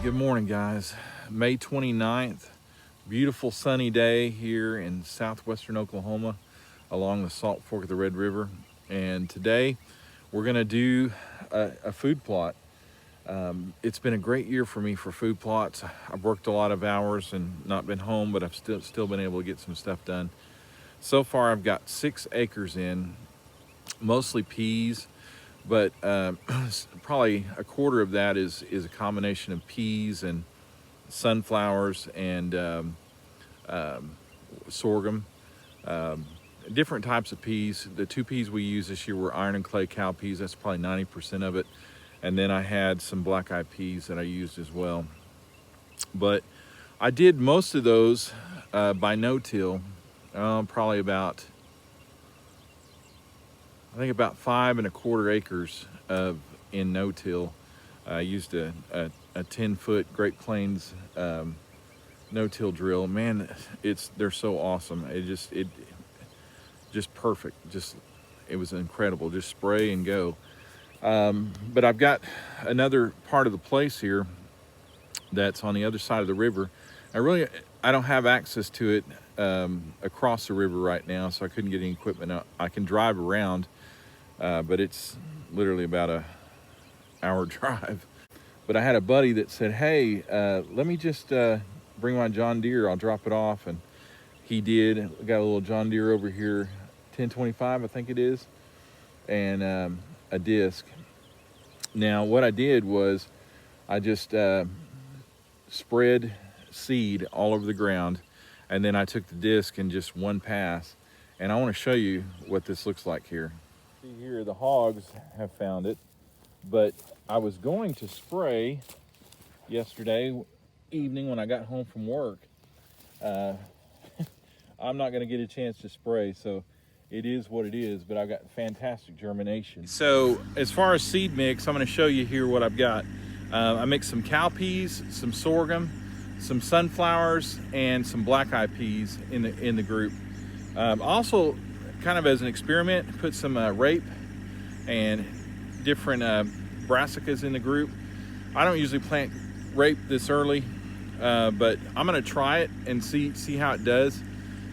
Good morning, guys. May 29th, beautiful sunny day here in southwestern Oklahoma along the Salt Fork of the Red River. And today we're gonna do a food plot. It's been a great year for me for food plots. I've worked a lot of hours and not been home, but I've still been able to get some stuff done. So far I've got 6 acres in, mostly peas, but probably a quarter of that is a combination of peas and sunflowers and sorghum, different types of peas. The 2 peas we used this year were iron and clay cow peas. That's probably 90% of it. And then I had some black-eyed peas that I used as well. But I did most of those by no-till, probably about, I think about 5 1/4 acres in no-till. I used a 10-foot Great Plains no-till drill. Man, they're so awesome. It just perfect. It was incredible. Just spray and go. But I've got another part of the place here that's on the other side of the river. I don't have access to it across the river right now, so I couldn't get any equipment out. I can drive around, but it's literally about an hour drive. But I had a buddy that said, hey, let me just bring my John Deere, I'll drop it off. And he did. We got a little John Deere over here, 1025 I think it is, and a disc. Now what I did was I just spread seed all over the ground, and then I took the disc in just one pass, and I want to show you what this looks like here. See here, the hogs have found it, but I was going to spray yesterday evening when I got home from work. I'm not going to get a chance to spray, so it is what it is, but I've got fantastic germination. So as far as seed mix, I'm going to show you here what I've got. I mixed some cow peas, some sorghum, some sunflowers, and some black-eyed peas in the group. Also, kind of as an experiment, put some rape and different brassicas in the group. I don't usually plant rape this early, but I'm going to try it and see how it does.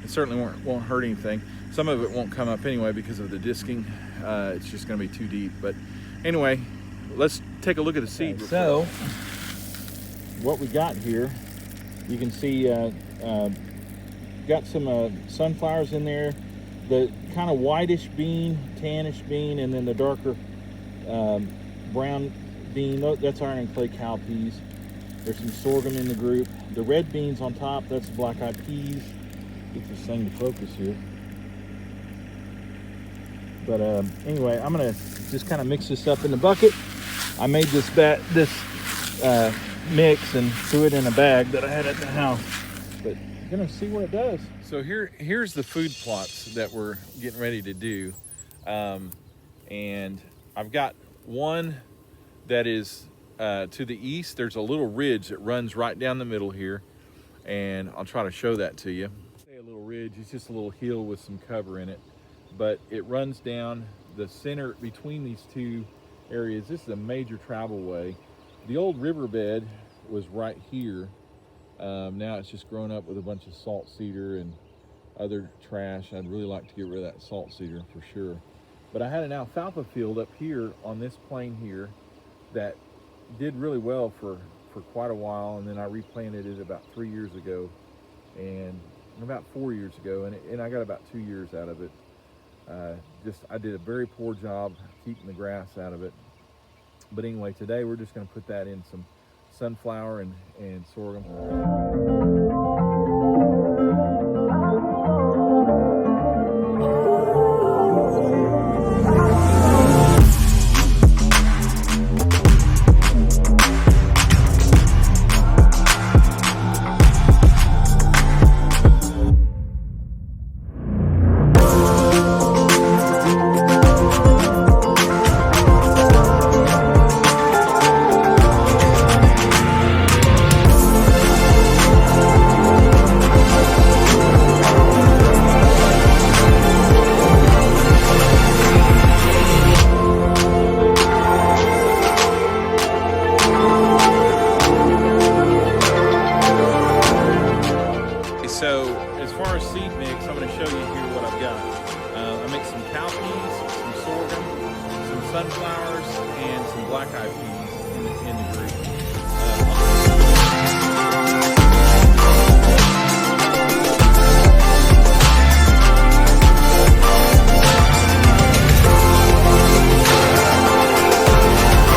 It certainly won't hurt anything. Some of it won't come up anyway because of the disking. It's just going to be too deep. But anyway, let's take a look at the seed. Okay, so what we got here, you can see got some sunflowers in there, the kind of whitish bean, tannish bean, and then the darker brown bean. That's iron and clay cow peas. There's some sorghum in the group. The red beans on top, that's black-eyed peas. Get this thing to focus here. But anyway, I'm gonna just kind of mix this up in the bucket. I made this mix and threw it in a bag that I had at the house. But I'm gonna see what it does. So here's the food plots that we're getting ready to do. And I've got one that is to the east. There's a little ridge that runs right down the middle here, and I'll try to show that to you. Say a little ridge, it's just a little hill with some cover in it, but it runs down the center between these 2 areas. This is a major travel way. The old riverbed was right here. Now it's just grown up with a bunch of salt cedar and other trash. I'd really like to get rid of that salt cedar for sure. But I had an alfalfa field up here on this plain here that did really well for quite a while, and then I replanted it about 3 years ago, and about 4 years ago, and I got about 2 years out of it. I did a very poor job keeping the grass out of it. But anyway, today we're just going to put that in some sunflower and sorghum. black-eyed peas in the group.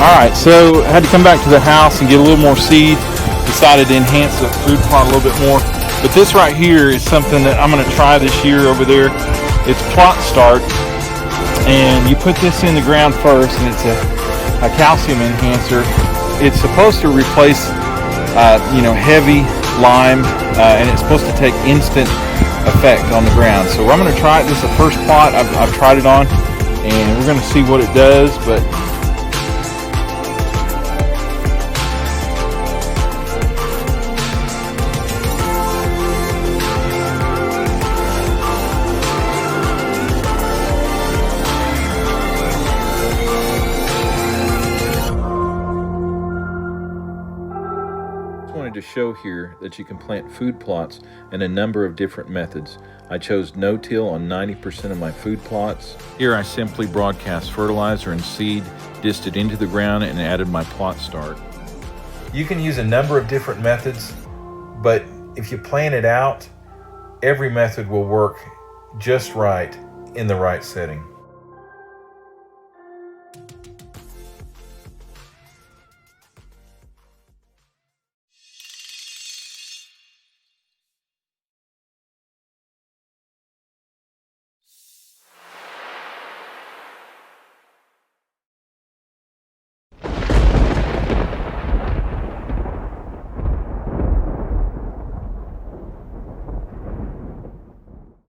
Alright, so I had to come back to the house and get a little more seed. Decided to enhance the food plot a little bit more. But this right here is something that I'm going to try this year over there. It's plot start. And you put this in the ground first, and it's a calcium enhancer. It's supposed to replace heavy lime, and it's supposed to take instant effect on the ground. So I'm going to try it. This is the first plot I've tried it on, and we're going to see what it does. But to show here that you can plant food plots in a number of different methods. I chose no-till on 90% of my food plots. Here I simply broadcast fertilizer and seed, dissed it into the ground, and added my plot start. You can use a number of different methods, but if you plan it out, every method will work just right in the right setting.